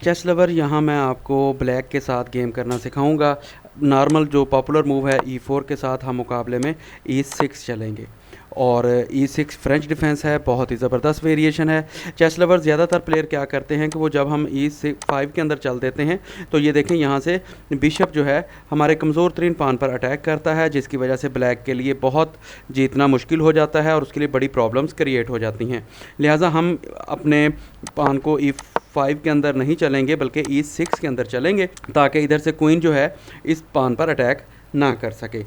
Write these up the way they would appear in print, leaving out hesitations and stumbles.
Chess lover, यहाँ मैं आपको ब्लैक के साथ गेम करना सिखाऊंगा। नॉर्मल जो पॉपुलर मूव है E4 के साथ हम मुकाबले में E6 चलेंगे। और E6 फ्रेंच डिफेंस है, बहुत ही ज़बरदस्त वेरिएशन है। चेस लवर ज़्यादातर प्लेयर क्या करते हैं कि वो जब हम E5 के अंदर चल देते हैं तो ये देखें यहाँ से बिशप जो है हमारे कमज़ोर तरीन पान पर अटैक करता है, जिसकी वजह से ब्लैक के लिए बहुत जीतना मुश्किल हो जाता है और उसके लिए बड़ी प्रॉब्लम्स क्रिएट हो जाती हैं। लिहाजा हम अपने पान को E5 के अंदर नहीं चलेंगे बल्कि E6 के अंदर चलेंगे, ताकि इधर से क्वीन जो है इस पान पर अटैक ना कर सके।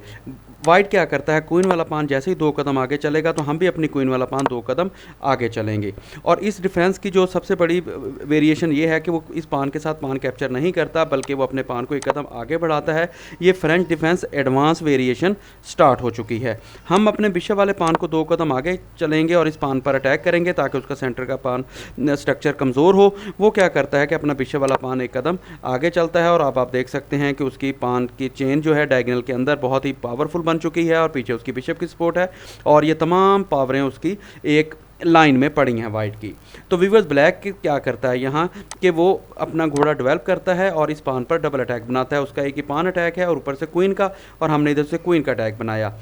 वाइट क्या करता है, क्वीन वाला पान जैसे ही 2 कदम आगे चलेगा तो हम भी अपनी क्वीन वाला पान 2 कदम आगे चलेंगे। और इस डिफेंस की जो सबसे बड़ी वेरिएशन ये है कि वो इस पान के साथ पान कैप्चर नहीं करता, बल्कि वो अपने पान को 1 कदम आगे बढ़ाता है। ये French defence advance variation start हो चुकी है। हम अपने बिशप वाले पान को 2 कदम आगे चलेंगे और इस पान पर अटैक करेंगे ताकि उसका सेंटर का पान स्ट्रक्चर कमज़ोर हो। वो क्या करता है कि अपना बिशप वाला पान 1 कदम आगे चलता है और अब आप देख सकते हैं कि उसकी पान की चेन जो है डायगोनल के अंदर बहुत ही पावरफुल बन चुकी है और पीछे उसकी बिशप की सपोर्ट है और ये तमाम पावरें उसकी एक लाइन में पड़ी हैं वाइट की। तो व्यूअर्स, ब्लैक क्या करता है यहाँ कि वो अपना घोड़ा डेवलप करता है और इस पान पर डबल अटैक बनाता है। उसका एक ही पान अटैक है और ऊपर से क्वीन का, और हमने इधर से क्वीन का अटैक बनाया।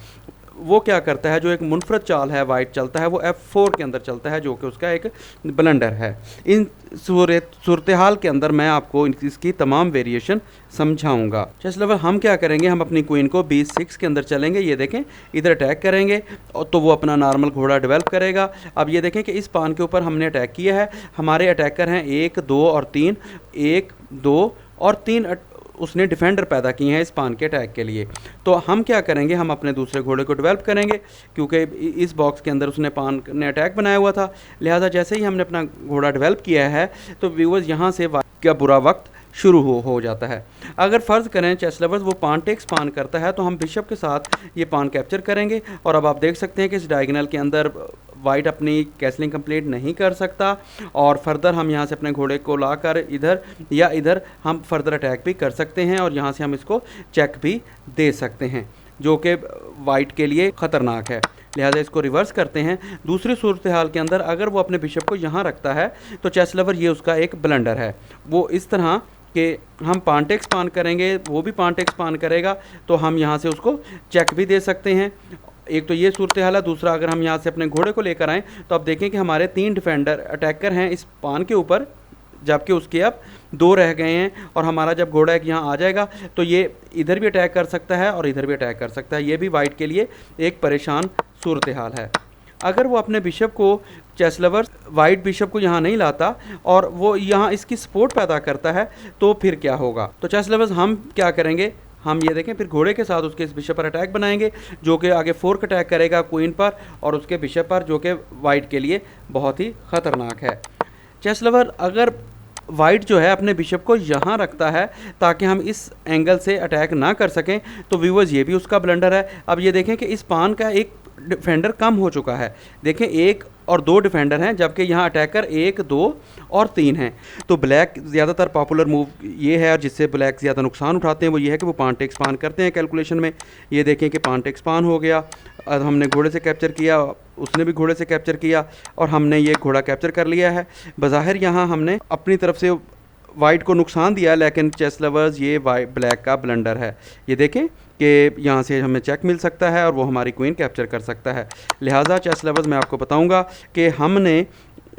वो क्या करता है, जो एक मुनफरद चाल है वाइट चलता है, वो F4 के अंदर चलता है, जो कि उसका एक ब्लंडर है। इन सूरत हाल के अंदर मैं आपको इसकी तमाम वेरिएशन समझाऊंगा। चेस लवर, हम क्या करेंगे, हम अपनी क्वीन को B6 के अंदर चलेंगे। ये देखें, इधर अटैक करेंगे और तो वो अपना नॉर्मल घोड़ा डेवलप करेगा। अब ये देखें कि इस पान के ऊपर हमने अटैक किया है। हमारे अटैकर हैं 1, 2 और 3, 1, 2 और 3 उसने डिफेंडर पैदा किए हैं इस पान के अटैक के लिए। तो हम क्या करेंगे, हम अपने दूसरे घोड़े को डेवलप करेंगे, क्योंकि इस बॉक्स के अंदर उसने पान ने अटैक बनाया हुआ था। लिहाजा जैसे ही हमने अपना घोड़ा डेवलप किया है तो व्यूअर्स यहाँ से क्या बुरा वक्त शुरू हो जाता है। अगर फ़र्ज़ करें चेस लवर्स वो पान टेक्स पान करता है तो हम बिशप के साथ ये पान कैप्चर करेंगे। और अब आप देख सकते हैं कि इस डायगोनल के अंदर वाइट अपनी कैसलिंग कंप्लीट नहीं कर सकता और फर्दर हम यहाँ से अपने घोड़े को लाकर इधर या इधर हम फर्दर अटैक भी कर सकते हैं और यहाँ से हम इसको चेक भी दे सकते हैं, जो कि वाइट के लिए ख़तरनाक है। लिहाजा इसको रिवर्स करते हैं। दूसरी सूरत हाल के अंदर अगर वो अपने बिशप को यहाँ रखता है तो चेस लवर ये उसका एक ब्लंडर है। वो इस तरह कि हम पान टेक्स पान करेंगे, वो भी पान टेक्स पान करेगा, तो हम यहाँ से उसको चेक भी दे सकते हैं। एक तो ये सूरत हाल है। दूसरा, अगर हम यहाँ से अपने घोड़े को लेकर आएँ तो अब देखें कि हमारे 3 डिफेंडर अटैकर हैं इस पान के ऊपर, जबकि उसके अब 2 रह गए हैं। और हमारा जब घोड़ा एक यहाँ आ जाएगा तो ये इधर भी अटैक कर सकता है और इधर भी अटैक कर सकता है। ये भी वाइट के लिए एक परेशान सूरत हाल है। अगर वो अपने बिशप को, चेस लवर्स, वाइट बिशप को यहाँ नहीं लाता और वो यहाँ इसकी सपोर्ट पैदा करता है तो फिर क्या होगा। तो चेस लवर्स, हम क्या करेंगे, हम ये देखें फिर घोड़े के साथ उसके इस बिशप पर अटैक बनाएंगे, जो कि आगे फोर्क अटैक करेगा क्वीन पर और उसके बिशप पर, जो कि वाइट के लिए बहुत ही ख़तरनाक है। चेस लवर, अगर वाइट जो है अपने बिशप को यहाँ रखता है ताकि हम इस एंगल से अटैक ना कर सकें, तो व्यूअर्स ये भी उसका ब्लंडर है। अब ये देखें कि इस पान का एक डिफेंडर कम हो चुका है। देखें 1 और 2 डिफेंडर हैं, जबकि यहाँ अटैकर 1, 2 और 3 हैं। तो ब्लैक ज़्यादातर पॉपुलर मूव ये है और जिससे ब्लैक ज़्यादा नुकसान उठाते हैं वो ये है कि वो पान टेक्स पान करते हैं कैलकुलेशन में। ये देखें कि पान टेक्स पान हो गया, अब हमने घोड़े से कैप्चर किया, उसने भी घोड़े से कैप्चर किया और हमने ये घोड़ा कैप्चर कर लिया है। बज़ाहिर यहाँ हमने अपनी तरफ से वाइट को नुकसान दिया, लेकिन चेस लवर्स ये ब्लैक का ब्लंडर है। ये देखें कि यहाँ से हमें चेक मिल सकता है और वो हमारी क्वीन कैप्चर कर सकता है। लिहाजा चेस लवर्स, मैं आपको बताऊंगा कि हमने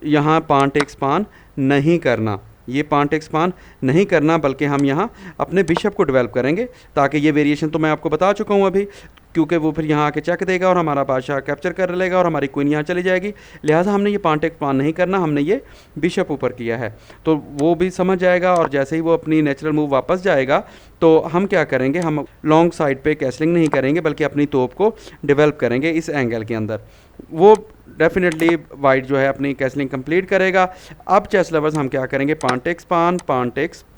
यहाँ पान टेक्स पान नहीं करना, ये पान टेक्स पान नहीं करना, बल्कि हम यहाँ अपने बिशप को डेवलप करेंगे, ताकि ये वेरिएशन तो मैं आपको बता चुका हूँ अभी, क्योंकि वो फिर यहाँ आके चेक देगा और हमारा बादशाह कैप्चर कर लेगा और हमारी क्वीन यहाँ चली जाएगी। लिहाजा हमने ये पान टेक्स पान नहीं करना, हमने ये बिशप ऊपर किया है। तो वो भी समझ जाएगा और जैसे ही वो अपनी नेचुरल मूव वापस जाएगा तो हम क्या करेंगे, हम लॉन्ग साइड पे कैसलिंग नहीं करेंगे बल्कि अपनी तोप को डेवलप करेंगे इस एंगल के अंदर। वो डेफिनेटली वाइट जो है अपनी कैसलिंग कंप्लीट करेगा। अब चेस लवर्स, हम क्या करेंगे, पान टेक्स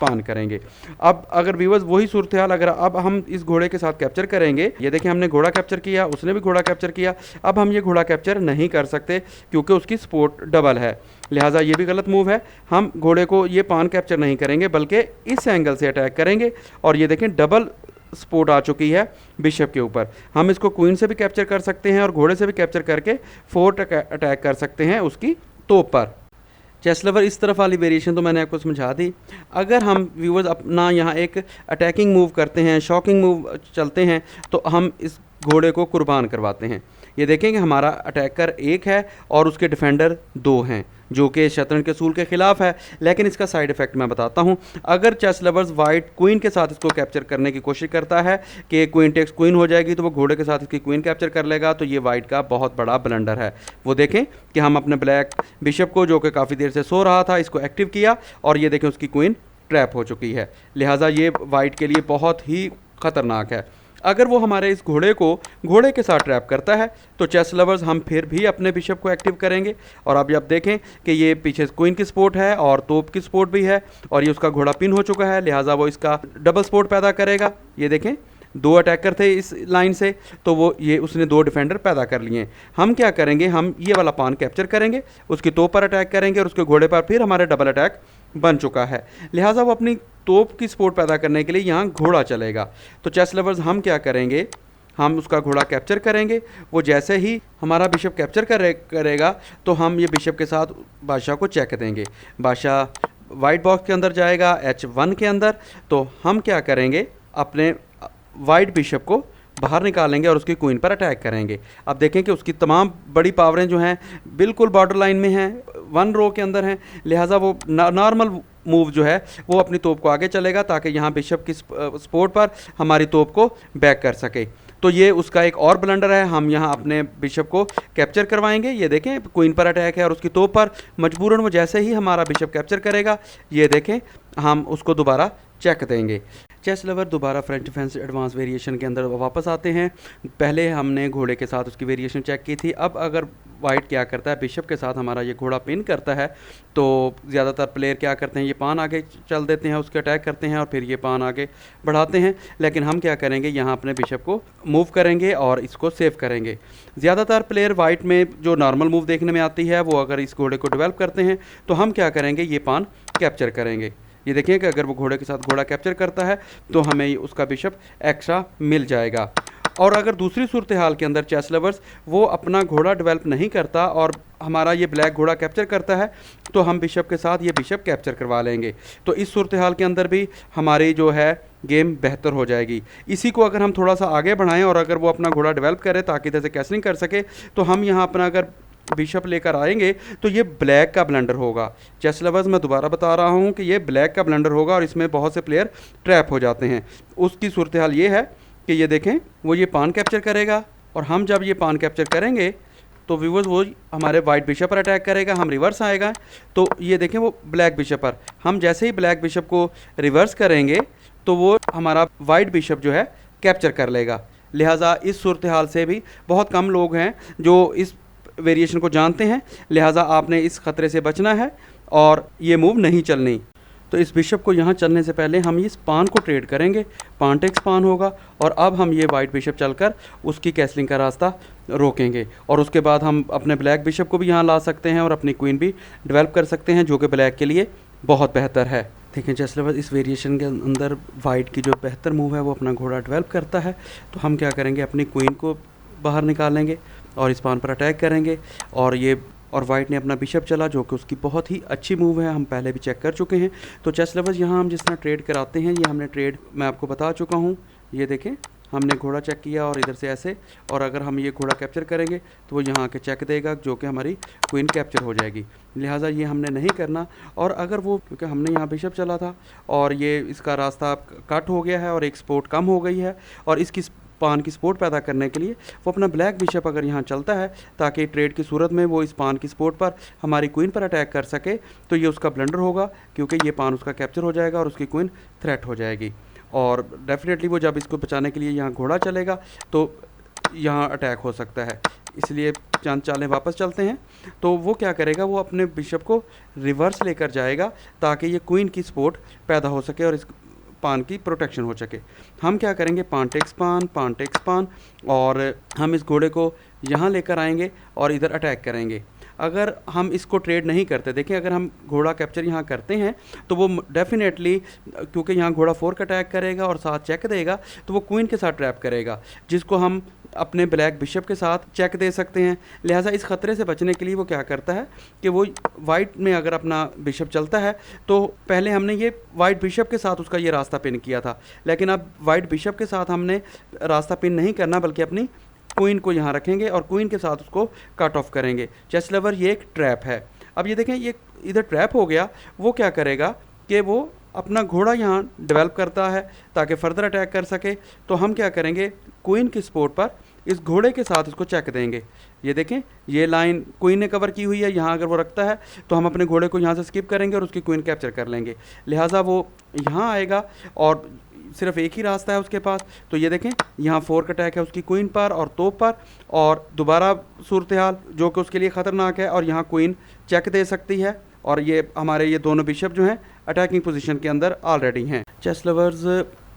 पान करेंगे। अब अगर व्यूअर्स वही सूरत हाल, अगर अब हम इस घोड़े के साथ कैप्चर करेंगे, ये देखिए हमने घोड़ा कैप्चर किया, उसने भी घोड़ा कैप्चर किया। अब हम ये घोड़ा कैप्चर नहीं कर सकते क्योंकि उसकी सपोर्ट डबल है। लिहाजा ये भी गलत मूव है। हम घोड़े को ये पान कैप्चर नहीं करेंगे बल्कि इस एंगल से अटैक करेंगे और ये देखें डबल सपोर्ट आ चुकी है बिशप के ऊपर। हम इसको क्वीन से भी कैप्चर कर सकते हैं और घोड़े से भी कैप्चर करके फोर्ट अटैक कर सकते हैं उसकी तोप पर। चेस लवर इस तरफ वाली वेरिएशन तो मैंने आपको समझा दी। अगर हम व्यूवर्स अपना यहाँ एक अटैकिंग मूव करते हैं, शॉकिंग मूव चलते हैं, तो हम इस घोड़े को कुर्बान करवाते हैं। ये देखेंगे हमारा अटैकर एक है और उसके डिफेंडर दो हैं, जो कि शतरंज के असूल के ख़िलाफ़ है। लेकिन इसका साइड इफ़ेक्ट मैं बताता हूँ। अगर चेस लवर्स वाइट क्वीन के साथ इसको कैप्चर करने की कोशिश करता है कि क्वीन टेक्स क्वीन हो जाएगी, तो वो घोड़े के साथ इसकी क्वीन कैप्चर कर लेगा, तो ये वाइट का बहुत बड़ा ब्लंडर है। वो देखें कि हम अपने ब्लैक बिशप को, जो कि काफ़ी देर से सो रहा था, इसको एक्टिव किया और ये देखें उसकी क्वीन ट्रैप हो चुकी है। लिहाजा ये वाइट के लिए बहुत ही ख़तरनाक है। अगर वो हमारे इस घोड़े को घोड़े के साथ ट्रैप करता है, तो चेस लवर्स हम फिर भी अपने बिशप को एक्टिव करेंगे। और अब आप देखें कि ये पीछे क्वीन की सपोर्ट है और तोप की सपोर्ट भी है, और ये उसका घोड़ा पिन हो चुका है, लिहाजा वो इसका डबल सपोर्ट पैदा करेगा। ये देखें दो अटैकर थे इस लाइन से, तो वो ये उसने दो डिफेंडर पैदा कर लिए। हम क्या करेंगे, हम ये वाला पान कैप्चर करेंगे, उसकी तोप पर अटैक करेंगे और उसके घोड़े पर फिर हमारे डबल अटैक बन चुका है। लिहाजा वो अपनी तोप की सपोर्ट पैदा करने के लिए यहाँ घोड़ा चलेगा। तो चेस लवर्स हम क्या करेंगे, हम उसका घोड़ा कैप्चर करेंगे। वो जैसे ही हमारा बिशप कैप्चर करेगा, तो हम ये बिशप के साथ बादशाह को चेक देंगे। बादशाह वाइट बॉक्स के अंदर जाएगा H1 के अंदर। तो हम क्या करेंगे, अपने वाइट बिशप को बाहर निकालेंगे और उसकी क्वीन पर अटैक करेंगे। अब देखें कि उसकी तमाम बड़ी पावरें जो हैं बिल्कुल बॉर्डर लाइन में हैं, 1 रो के अंदर हैं। लिहाजा वो नॉर्मल मूव जो है वो अपनी तोप को आगे चलेगा, ताकि यहाँ बिशप की सपोर्ट पर हमारी तोप को बैक कर सके। तो ये उसका एक और ब्लंडर है। हम यहाँ अपने बिशप को कैप्चर करवाएंगे। ये देखें क्वीन पर अटैक है और उसकी तोप पर मजबूरन वो जैसे ही हमारा बिशप कैप्चर करेगा, ये देखें हम उसको दोबारा चेक देंगे। चेस लवर दोबारा फ्रेंच डिफेंस एडवांस वेरिएशन के अंदर वापस आते हैं। पहले हमने घोड़े के साथ उसकी वेरिएशन चेक की थी। अब अगर वाइट क्या करता है, बिशप के साथ हमारा ये घोड़ा पिन करता है, तो ज़्यादातर प्लेयर क्या करते हैं, ये पान आगे चल देते हैं, उसके अटैक करते हैं और फिर ये पान आगे बढ़ाते हैं। लेकिन हम क्या करेंगे, यहाँ अपने बिशप को मूव करेंगे और इसको सेव करेंगे। ज़्यादातर प्लेयर वाइट में जो नॉर्मल मूव देखने में आती है, वो अगर इस घोड़े को डेवलप करते हैं, तो हम क्या करेंगे, ये पान कैप्चर करेंगे। ये देखिए कि अगर वो घोड़े के साथ घोड़ा कैप्चर करता है, तो हमें उसका बिशप एक्स्ट्रा मिल जाएगा। और अगर दूसरी सूरत हाल के अंदर चेस लवर्स वो अपना घोड़ा डेवलप नहीं करता और हमारा ये ब्लैक घोड़ा कैप्चर करता है, तो हम बिशप के साथ ये बिशप कैप्चर करवा लेंगे। तो इस सूरत हाल के अंदर भी हमारी जो है गेम बेहतर हो जाएगी। इसी को अगर हम थोड़ा सा आगे बढ़ाएं और अगर वो अपना घोड़ा डेवलप करे ताकि इधर से कैसलिंग कर सके, तो हम यहाँ अपना अगर बिशप लेकर आएंगे, तो ये ब्लैक का ब्लंडर होगा। चेस लवर्स मैं दोबारा बता रहा हूँ कि ये ब्लैक का ब्लंडर होगा और इसमें बहुत से प्लेयर ट्रैप हो जाते हैं। उसकी सूरत हाल ये है कि ये देखें वो ये पान कैप्चर करेगा, और हम जब ये पान कैप्चर करेंगे तो व्यूवर्स वो हमारे वाइट बिशप पर अटैक करेगा। हम रिवर्स आएगा, तो ये देखें वो ब्लैक बिशप पर, हम जैसे ही ब्लैक बिशप को रिवर्स करेंगे, तो वो हमारा वाइट बिशप जो है कैप्चर कर लेगा। लिहाजा इस सूरत हाल से भी बहुत कम लोग हैं जो इस वेरिएशन को जानते हैं। लिहाजा आपने इस ख़तरे से बचना है और ये मूव नहीं चलनी। तो इस बिशप को यहाँ चलने से पहले हम इस पान को ट्रेड करेंगे, पान टेक्स पान होगा, और अब हम ये वाइट बिशप चलकर उसकी कैसलिंग का रास्ता रोकेंगे। और उसके बाद हम अपने ब्लैक बिशप को भी यहाँ ला सकते हैं और अपनी क्वीन भी डेवलप कर सकते हैं, जो कि ब्लैक के लिए बहुत बेहतर है। देखें चेस लवर्स इस वेरिएशन के अंदर वाइट की जो बेहतर मूव है वो अपना घोड़ा डेवलप करता है। तो हम क्या करेंगे, अपनी क्वीन को बाहर निकालेंगे और इस पान पर अटैक करेंगे, और वाइट ने अपना बिशप चला, जो कि उसकी बहुत ही अच्छी मूव है, हम पहले भी चेक कर चुके हैं। तो चेस लवर्स यहाँ हम जिस तरह ट्रेड कराते हैं, ये हमने ट्रेड मैं आपको बता चुका हूँ। ये देखें हमने घोड़ा चेक किया और इधर से ऐसे, और अगर हम ये घोड़ा कैप्चर करेंगे तो वो यहाँ आके चेक देगा, जो कि हमारी क्वीन कैप्चर हो जाएगी। लिहाजा ये हमने नहीं करना। और अगर वो, क्योंकि हमने यहाँ बिशप चला था और ये इसका रास्ता कट हो गया है और एक सपोर्ट कम हो गई है, और इसकी पान की सपोर्ट पैदा करने के लिए वो अपना ब्लैक बिशप अगर यहाँ चलता है, ताकि ट्रेड की सूरत में वो इस पान की सपोर्ट पर हमारी क्वीन पर अटैक कर सके, तो ये उसका ब्लंडर होगा, क्योंकि ये पान उसका कैप्चर हो जाएगा और उसकी क्वीन थ्रेट हो जाएगी। और डेफिनेटली वो जब इसको बचाने के लिए यहाँ घोड़ा चलेगा, तो यहाँ अटैक हो सकता है। इसलिए चंद चालें वापस चलते हैं। तो वो क्या करेगा, वो अपने बिशप को रिवर्स लेकर जाएगा, ताकि ये क्वीन की सपोर्ट पैदा हो सके और इस पान की प्रोटेक्शन हो सके। हम क्या करेंगे, पान टेक्स पान, और हम इस घोड़े को यहाँ लेकर आएंगे और इधर अटैक करेंगे। अगर हम इसको ट्रेड नहीं करते, देखें अगर हम घोड़ा कैप्चर यहाँ करते हैं, तो वो डेफिनेटली, क्योंकि यहाँ घोड़ा 4 का अटैक करेगा और साथ चेक देगा, तो वो क्वीन के साथ ट्रैप करेगा, जिसको हम अपने ब्लैक बिशप के साथ चेक दे सकते हैं। लिहाजा इस ख़तरे से बचने के लिए वो क्या करता है कि वो वाइट में अगर अपना बिशप चलता है तो पहले हमने ये वाइट बिशप के साथ उसका ये रास्ता पिन किया था, लेकिन अब वाइट बिशप के साथ हमने रास्ता पिन नहीं करना बल्कि अपनी क्वीन को यहाँ रखेंगे और क्वीन के साथ उसको कट ऑफ करेंगे। चेस लवर ये एक ट्रैप है। अब ये देखें ये इधर ट्रैप हो गया, वो क्या करेगा कि वो अपना घोड़ा यहाँ डेवलप करता है ताकि फर्दर अटैक कर सके। तो हम क्या करेंगे, क्वीन की सपोर्ट पर इस घोड़े के साथ इसको चेक देंगे। ये देखें ये लाइन क्वीन ने कवर की हुई है, यहाँ अगर वो रखता है तो हम अपने घोड़े को यहाँ से स्किप करेंगे और उसकी क्वीन कैप्चर कर लेंगे। लिहाजा वो यहाँ आएगा और सिर्फ एक ही रास्ता है उसके पास। तो ये देखें यहाँ फोर्क अटैक है उसकी क्वीन पर और तोप पर, और दोबारा सूरत हाल जो कि उसके लिए ख़तरनाक है, और यहाँ क्वीन चेक दे सकती है और ये हमारे ये दोनों बिशप जो हैं अटैकिंग पोजीशन के अंदर ऑलरेडी हैं। चेस लवर्स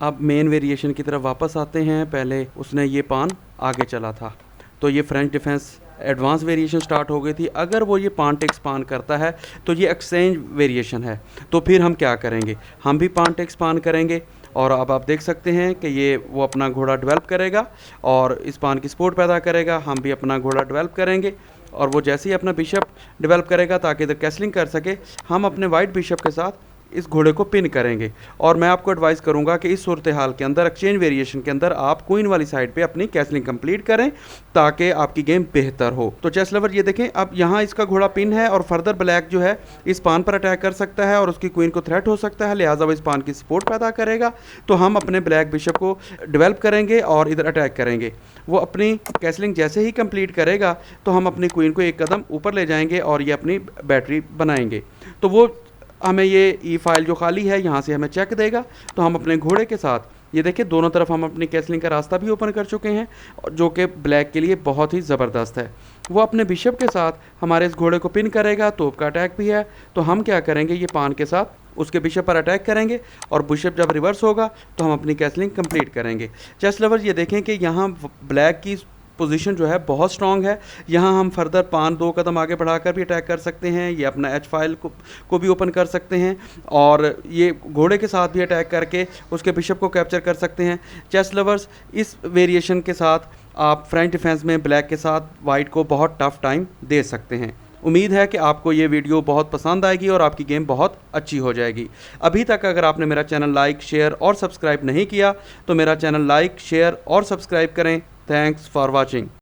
अब मेन वेरिएशन की तरफ वापस आते हैं। पहले उसने ये पान आगे चला था तो ये French defence advance variation start हो गई थी। अगर वो ये पान टेक्स पान करता है तो ये एक्सचेंज वेरिएशन है। तो फिर हम क्या करेंगे, हम भी पान टेक्स पान करेंगे और अब आप देख सकते हैं कि ये वो अपना घोड़ा डेवलप करेगा और इस पान की सपोर्ट पैदा करेगा। हम भी अपना घोड़ा डेवलप करेंगे और वो जैसे ही अपना बिशप डेवलप करेगा ताकि इधर कैसलिंग कर सके, हम अपने वाइट बिशप के साथ इस घोड़े को पिन करेंगे। और मैं आपको एडवाइस करूंगा कि इस सूरत हाल के अंदर एक्सचेंज वेरिएशन के अंदर आप क्वीन वाली साइड पे अपनी कैसलिंग कंप्लीट करें ताकि आपकी गेम बेहतर हो। तो चेस लवर ये देखें अब यहाँ इसका घोड़ा पिन है और फर्दर ब्लैक जो है इस पान पर अटैक कर सकता है और उसकी क्वीन को थ्रेट हो सकता है, लिहाजा वो इस पान की सपोर्ट पैदा करेगा। तो हम अपने ब्लैक बिशप को डेवलप करेंगे और इधर अटैक करेंगे। वो अपनी कैसलिंग जैसे ही कंप्लीट करेगा तो हम अपनी क्वीन को एक कदम ऊपर ले जाएंगे और ये अपनी बैटरी बनाएंगे। तो वो हमें ये ई फाइल जो खाली है यहाँ से हमें चेक देगा। तो हम अपने घोड़े के साथ ये देखिए दोनों तरफ हम अपनी कैसलिंग का रास्ता भी ओपन कर चुके हैं जो कि ब्लैक के लिए बहुत ही ज़बरदस्त है। वो अपने बिशप के साथ हमारे इस घोड़े को पिन करेगा, तोप का अटैक भी है। तो हम क्या करेंगे, ये पान के साथ उसके बिशप पर अटैक करेंगे और बिशप जब रिवर्स होगा तो हम अपनी कैसलिंग कंप्लीट करेंगे। चेस लवर्स ये देखें कि यहाँ ब्लैक की पोजीशन जो है बहुत स्ट्रॉन्ग है। यहाँ हम फर्दर पान 2 कदम आगे बढ़ाकर भी अटैक कर सकते हैं, ये अपना एच फाइल को भी ओपन कर सकते हैं और ये घोड़े के साथ भी अटैक करके उसके बिशप को कैप्चर कर सकते हैं। चेस लवर्स इस वेरिएशन के साथ आप फ्रेंच डिफेंस में ब्लैक के साथ वाइट को बहुत टफ टाइम दे सकते हैं। उम्मीद है कि आपको ये वीडियो बहुत पसंद आएगी और आपकी गेम बहुत अच्छी हो जाएगी। अभी तक अगर आपने मेरा चैनल लाइक, शेयर और सब्सक्राइब नहीं किया तो मेरा चैनल लाइक, शेयर और सब्सक्राइब करें। Thanks for watching.